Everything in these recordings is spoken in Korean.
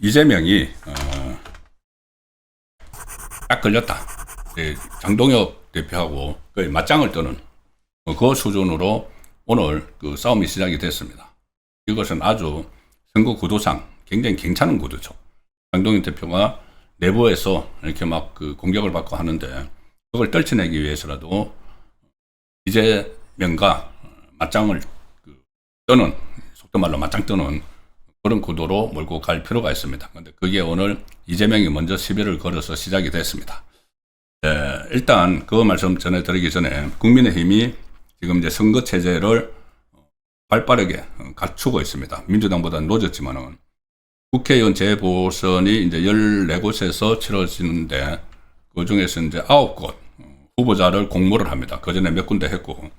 이재명이 딱 걸렸다. 장동혁 대표하고 거의 맞짱을 뜨는 그 수준으로 오늘 그 싸움이 시작이 됐습니다. 이것은 아주 선거 구도상 굉장히 괜찮은 구도죠. 장동혁 대표가 내부에서 이렇게 막 그 공격을 받고 하는데 그걸 떨쳐내기 위해서라도 이재명과 맞짱을 뜨는, 속도 말로 맞짱 뜨는 그런 구도로 몰고 갈 필요가 있습니다. 근데 그게 오늘 이재명이 먼저 시비를 걸어서 시작이 됐습니다. 일단 그 말씀 전해드리기 전에 국민의힘이 지금 이제 선거 체제를 발빠르게 갖추고 있습니다. 민주당보다는 늦었지만은 국회의원 재보선이 이제 14곳에서 치러지는데 그 중에서 이제 9곳 후보자를 공모를 합니다. 그 전에 몇 군데 했고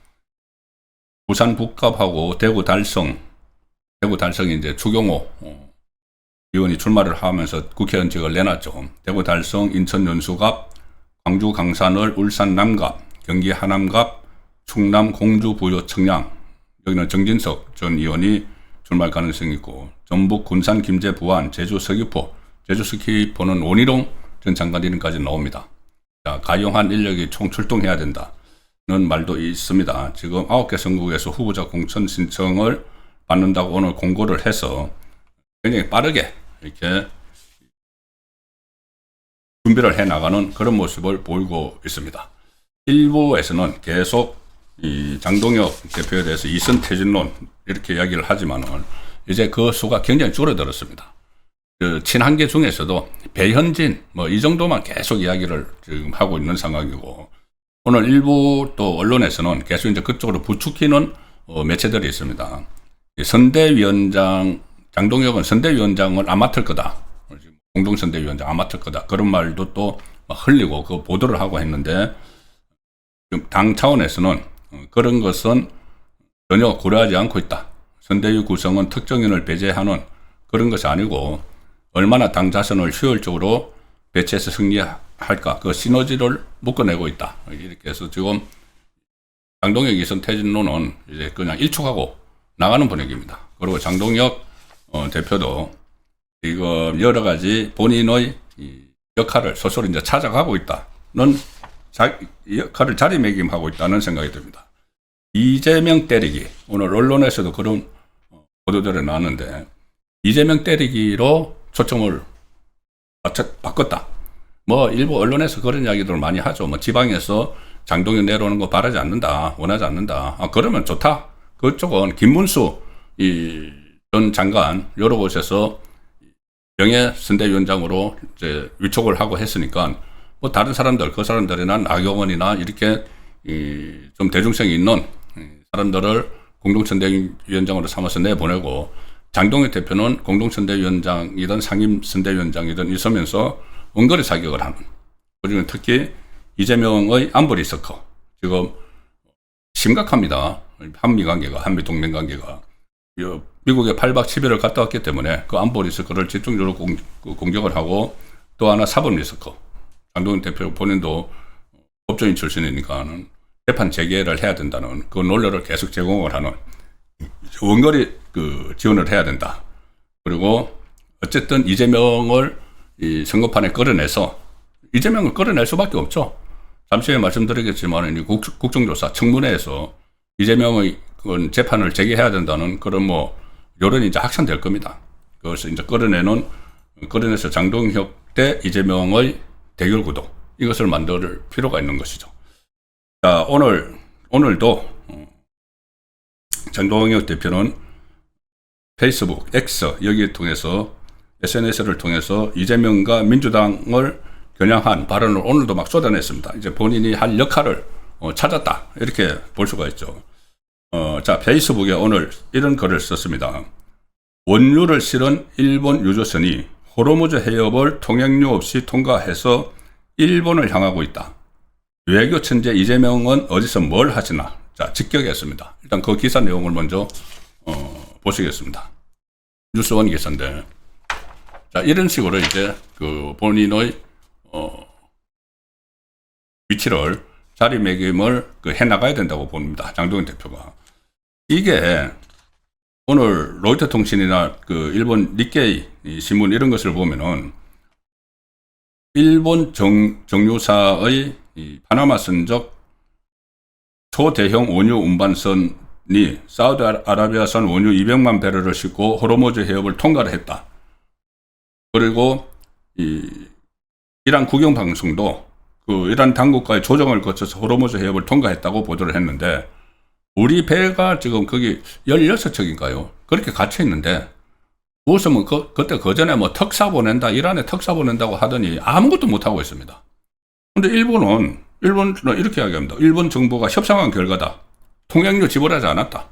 부산 북갑하고 대구 달성이 이제 추경호 의원이 출마를 하면서 국회의원직을 내놨죠. 대구 달성, 인천 연수갑, 광주 강산을, 울산 남갑, 경기 하남갑, 충남 공주 부여 청양, 여기는 정진석 전 의원이 출마할 가능성이 있고, 전북 군산 김제 부안, 제주 서귀포, 제주 서귀포는 원희룡 전 장관 이름까지 나옵니다. 자, 가용한 인력이 총 출동해야 된다는 말도 있습니다. 지금 9개 선거구에서 후보자 공천 신청을 받는다고 오늘 공고를 해서 굉장히 빠르게 이렇게 준비를 해 나가는 그런 모습을 보이고 있습니다. 일부에서는 계속 이 장동혁 대표에 대해서 이선 퇴진론 이렇게 이야기를 하지만은 이제 그 수가 굉장히 줄어들었습니다. 그 친한계 중에서도 배현진 뭐 이 정도만 계속 이야기를 지금 하고 있는 상황이고, 오늘 일부 또 언론에서는 계속 이제 그쪽으로 부추기는 매체들이 있습니다. 선대위원장 장동혁은 선대위원장을 안 맡을 거다. 공동선대위원장 안 맡을 거다. 그런 말도 또 흘리고 그 보도를 하고 했는데, 당 차원에서는 그런 것은 전혀 고려하지 않고 있다. 선대위 구성은 특정인을 배제하는 그런 것이 아니고 얼마나 당 자선을 효율적으로 배치해서 승리할까 그 시너지를 묶어내고 있다. 이렇게 해서 지금 장동혁 이선 퇴진론은 이제 그냥 일축하고 나가는 분위기입니다. 그리고 장동혁 대표도 지금 여러 가지 본인의 역할을 스스로 이제 찾아가고 있다는 역할을 자리매김하고 있다는 생각이 듭니다. 이재명 때리기, 오늘 언론에서도 그런 보도들이 나왔는데 이재명 때리기로 초점을 바꿨다. 뭐 일부 언론에서 그런 이야기들을 많이 하죠. 뭐 지방에서 장동혁 내려오는 거 바라지 않는다, 원하지 않는다. 그러면 좋다. 그쪽은 김문수 전 장관 여러 곳에서 명예선대위원장으로 이제 위촉을 하고 했으니까 뭐 다른 사람들, 그 사람들이나 나경원이나 이렇게 좀 대중성이 있는 사람들을 공동선대위원장으로 삼아서 내보내고, 장동혁 대표는 공동선대위원장이든 상임선대위원장이든 있으면서 원거리 사격을 하는, 그중에 특히 이재명의 안보 리스크 지금 심각합니다. 한미 동맹 관계가 미국에 8박 10일을 갔다 왔기 때문에 그 안보 리스크를 집중적으로 공격을 하고, 또 하나 사법 리스크, 장동혁 대표 본인도 법조인 출신이니까는 재판 재개를 해야 된다는 그 논리를 계속 제공을 하는, 원거리 지원을 해야 된다. 그리고 어쨌든 이재명을 이 선거판에 끌어내서 이재명을 끌어낼 수밖에 없죠. 잠시 후에 말씀드리겠지만 국정조사 청문회에서 이재명의 재판을 재개해야 된다는 그런 뭐 여론이 이제 확산될 겁니다. 그것을 이제 끌어내서 장동혁 대 이재명의 대결 구도, 이것을 만들 필요가 있는 것이죠. 자, 오늘도 장동혁 대표는 페이스북, X 여기를 통해서 SNS를 통해서 이재명과 민주당을 겨냥한 발언을 오늘도 막 쏟아냈습니다. 이제 본인이 할 역할을 찾았다, 이렇게 볼 수가 있죠. 자, 페이스북에 오늘 이런 글을 썼습니다. 원유를 실은 일본 유조선이 호르무즈 해협을 통행료 없이 통과해서 일본을 향하고 있다. 외교 천재 이재명은 어디서 뭘 하시나? 자, 직격했습니다. 일단 그 기사 내용을 먼저 보시겠습니다. 뉴스원 기사인데, 자, 이런 식으로 이제 그 본인의 위치를 자리매김을 해 나가야 된다고 봅니다. 장동혁 대표가. 이게 오늘 로이터 통신이나 그 일본 니케이 신문 이런 것을 보면은 일본 정유사의 이 파나마 선적 초대형 원유 운반선이 사우디아라비아산 원유 200만 배럴을 싣고 호르무즈 해협을 통과를 했다. 그리고 이란 국영방송도 그 이란 당국과의 조정을 거쳐서 호르무즈 해협을 통과했다고 보도를 했는데, 우리 배가 지금 거기 16척인가요? 그렇게 갇혀 있는데, 무슨 뭐 그때 그 전에 뭐 특사 보낸다, 이란에 특사 보낸다고 하더니 아무것도 못하고 있습니다. 근데 일본은 이렇게 이야기합니다. 일본 정부가 협상한 결과다. 통행료 지불하지 않았다.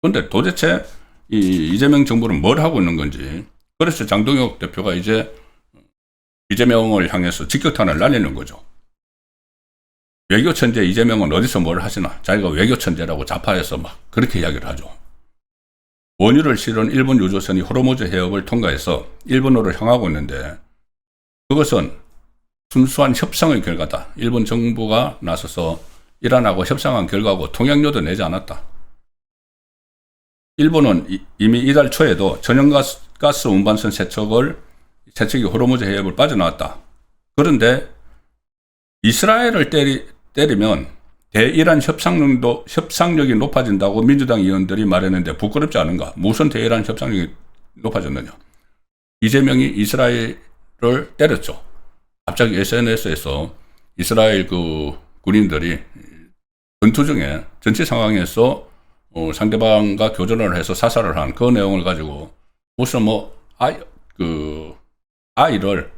근데 도대체 이재명 정부는 뭘 하고 있는 건지. 그래서 장동혁 대표가 이제 이재명을 향해서 직격탄을 날리는 거죠. 외교 천재 이재명은 어디서 뭘 하시나? 자기가 외교 천재라고 자파해서 막 그렇게 이야기를 하죠. 원유를 실은 일본 유조선이 호르무즈 해협을 통과해서 일본으로 향하고 있는데, 그것은 순수한 협상의 결과다. 일본 정부가 나서서 이란하고 협상한 결과고 통행료도 내지 않았다. 일본은 이미 이달 초에도 천연가스 운반선 세 척이 호르무즈 해협을 빠져나왔다. 그런데 이스라엘을 때리면 대이란 협상력이 높아진다고 민주당 의원들이 말했는데 부끄럽지 않은가? 무슨 대이란 협상력이 높아졌느냐? 이재명이 이스라엘을 때렸죠. 갑자기 SNS에서 이스라엘 그 군인들이 전투 중에 전체 상황에서 상대방과 교전을 해서 사살을 한 그 내용을 가지고 무슨 아이를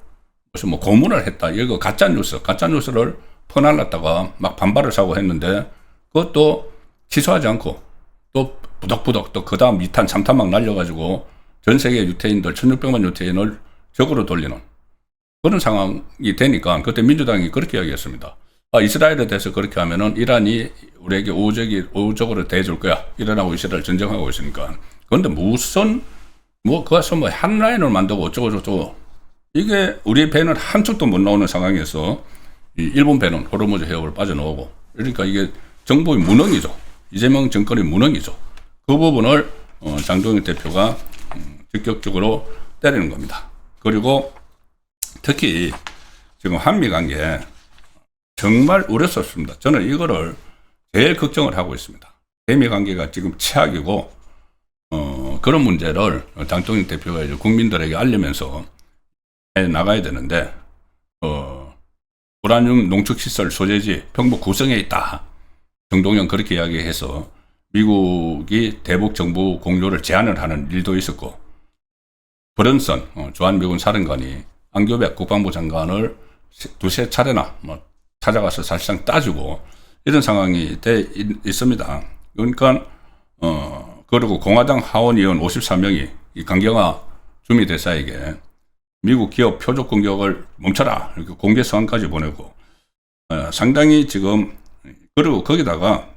무슨 고문을 했다. 이거 가짜뉴스를 퍼날랐다가 막 반발을 사고 했는데, 그것도 취소하지 않고 또 부덕부덕 또 그 다음 2탄, 3탄 막 날려가지고 전 세계 유태인들 1600만 유태인을 적으로 돌리는 그런 상황이 되니까, 그때 민주당이 그렇게 이야기했습니다. 이스라엘에 대해서 그렇게 하면은 이란이 우리에게 우호적으로 대해줄 거야. 이란하고 이스라엘 전쟁하고 있으니까. 그런데 무슨 그것은 한 라인을 만들고 어쩌고저쩌고, 이게 우리 배는 한 척도 못 나오는 상황에서 이 일본 배는 호르무즈 해협을 빠져나오고, 그러니까 이게 정부의 무능이죠. 이재명 정권의 무능이죠. 그 부분을 장동혁 대표가 직접적으로 때리는 겁니다. 그리고 특히 지금 한미 관계 정말 우려스럽습니다. 저는 이거를 제일 걱정을 하고 있습니다. 한미 관계가 지금 최악이고, 그런 문제를 장동혁 대표가 이제 국민들에게 알리면서 해 나가야 되는데, 우라늄 농축시설 소재지 평북 구성에 있다. 정동영 그렇게 이야기해서 미국이 대북 정부 공조를 제한을 하는 일도 있었고, 브런슨 주한미군 사령관이 안교백 국방부 장관을 두세 차례나 찾아가서 사실상 따지고 이런 상황이 돼 있습니다. 그러니까 그리고 공화당 하원 의원 54명이 이 강경화 주미 대사에게 미국 기업 표적 공격을 멈춰라 이렇게 공개 서한까지 보내고, 상당히 지금, 그리고 거기다가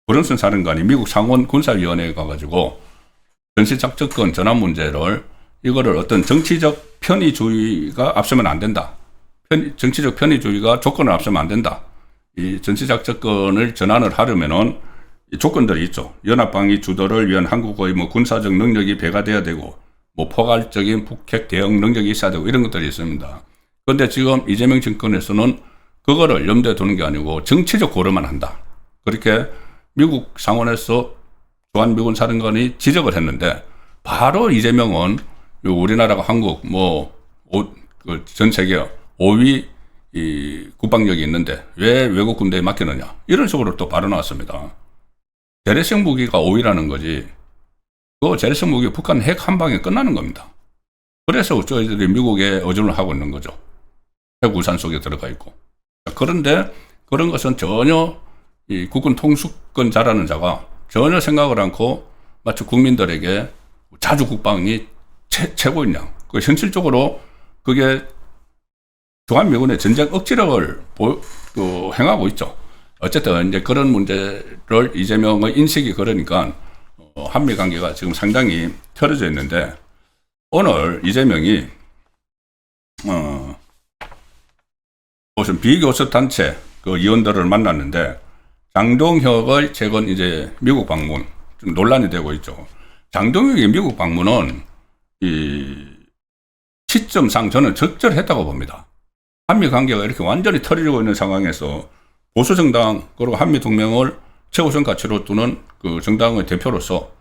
브런슨 사령관이 미국 상원 군사위원회에 가가지고 전시작전권 전환 문제를, 이거를 어떤 정치적 편의주의가 앞서면 안 된다. 정치적 편의주의가 조건을 앞서면 안 된다. 이 전시작전권을 전환을 하려면은 조건들이 있죠. 연합방위 주도를 위한 한국의 군사적 능력이 배가돼야 되고, 포괄적인 북핵 대응 능력이 있어야 되고, 이런 것들이 있습니다. 그런데 지금 이재명 정권에서는 그거를 염두에 두는 게 아니고 정치적 고려만 한다. 그렇게 미국 상원에서 주한미군 사령관이 지적을 했는데, 바로 이재명은 우리나라가 한국 전 세계 5위 이 국방력이 있는데 왜 외국 군대에 맡기느냐, 이런 식으로 또 바로 나왔습니다. 재래식 무기가 5위라는 거지, 그 재래식 무기 북한 핵 한 방에 끝나는 겁니다. 그래서 저희들이 미국에 의존을 하고 있는 거죠. 핵 우산 속에 들어가 있고. 그런데 그런 것은 전혀 이 국군 통수권 잘하는 자가 전혀 생각을 않고 마치 국민들에게 자주 국방이 최고인 양, 그 현실적으로 그게 주한미군의 전쟁 억지력을 행하고 있죠. 어쨌든 이제 그런 문제를 이재명의 인식이 그러니까 한미 관계가 지금 상당히 틀어져 있는데, 오늘 이재명이 무슨 비교섭 단체 그 의원들을 만났는데, 장동혁의 최근 이제 미국 방문, 좀 논란이 되고 있죠. 장동혁의 미국 방문은 이 시점상 저는 적절했다고 봅니다. 한미 관계가 이렇게 완전히 털리고 있는 상황에서 보수 정당 그리고 한미 동맹을 최우선 가치로 두는 그 정당의 대표로서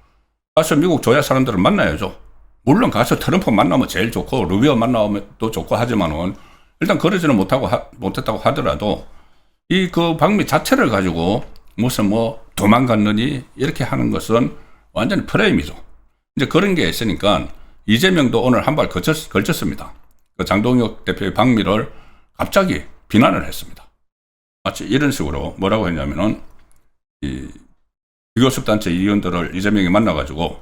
가서 미국 조야 사람들을 만나야죠. 물론 가서 트럼프 만나면 제일 좋고 루비오 만나면 또 좋고 하지만은 일단 그러지는 못했다고 하더라도 이 그 방미 자체를 가지고 무슨 뭐 도망갔느니 이렇게 하는 것은 완전히 프레임이죠. 이제 그런 게 있으니까 이재명도 오늘 한 발 걸쳤습니다. 그 장동혁 대표의 방미를 갑자기 비난을 했습니다. 마치 이런 식으로 뭐라고 했냐면은 이 비교섭단체 위원들을 이재명이 만나가지고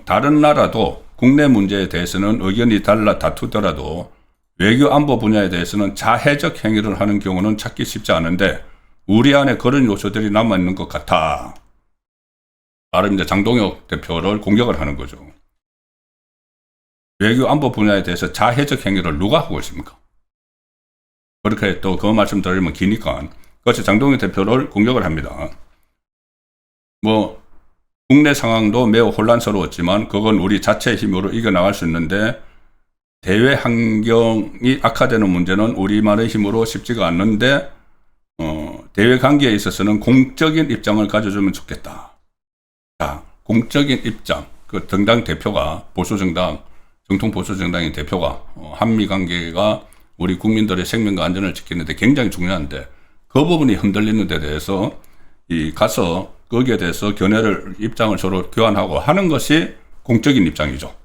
다른 나라도 국내 문제에 대해서는 의견이 달라 다투더라도 외교 안보 분야에 대해서는 자해적 행위를 하는 경우는 찾기 쉽지 않은데 우리 안에 그런 요소들이 남아있는 것 같아. 나름 이제 장동혁 대표를 공격을 하는 거죠. 외교 안보 분야에 대해서 자해적 행위를 누가 하고 있습니까? 그렇게 또 그 말씀 드리면 기니까 그것이 장동혁 대표를 공격을 합니다. 뭐 국내 상황도 매우 혼란스러웠지만 그건 우리 자체의 힘으로 이겨나갈 수 있는데 대외 환경이 악화되는 문제는 우리만의 힘으로 쉽지가 않는데 대외 관계에 있어서는 공적인 입장을 가져주면 좋겠다. 자, 공적인 입장. 그 정당 대표가 보수정당, 정통 보수정당의 대표가 한미 관계가 우리 국민들의 생명과 안전을 지키는데 굉장히 중요한데 그 부분이 흔들리는 데 대해서 가서 거기에 대해서 입장을 서로 교환하고 하는 것이 공적인 입장이죠.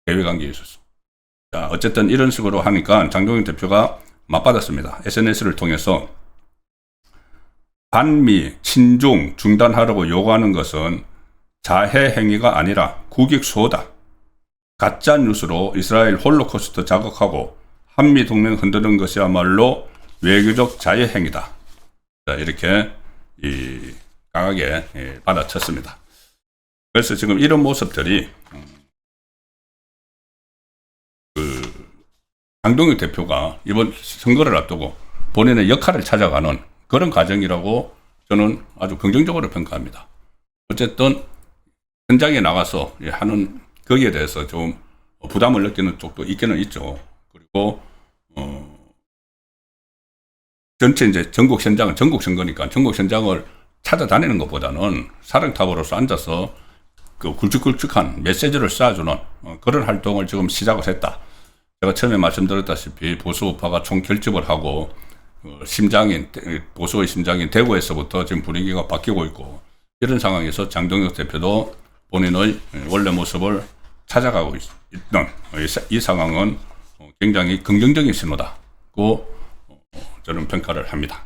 대외 관계에 있어서. 자, 어쨌든 이런 식으로 하니까 장동혁 대표가 맞받았습니다. SNS를 통해서 반미, 친중 중단하라고 요구하는 것은 자해 행위가 아니라 국익 수호다. 가짜 뉴스로 이스라엘 홀로코스트 자극하고 한미 동맹 흔드는 것이야말로 외교적 자해 행위다. 자, 이렇게 강하게 받아쳤습니다. 그래서 지금 이런 모습들이 장동혁 대표가 이번 선거를 앞두고 본인의 역할을 찾아가는 그런 과정이라고 저는 아주 긍정적으로 평가합니다. 어쨌든 현장에 나가서 하는 거기에 대해서 좀 부담을 느끼는 쪽도 있기는 있죠. 그리고 전체 이제 전국 선거니까 전국 현장을 찾아다니는 것보다는 사령탑으로서 앉아서 그 굵직굵직한 메시지를 쏴주는 그런 활동을 지금 시작을 했다. 제가 처음에 말씀드렸다시피 보수 우파가 총결집을 하고 보수의 심장인 대구에서부터 지금 분위기가 바뀌고 있고 이런 상황에서 장동혁 대표도 본인의 원래 모습을 찾아가고 있는 이 상황은 굉장히 긍정적인 신호다고 저는 평가를 합니다.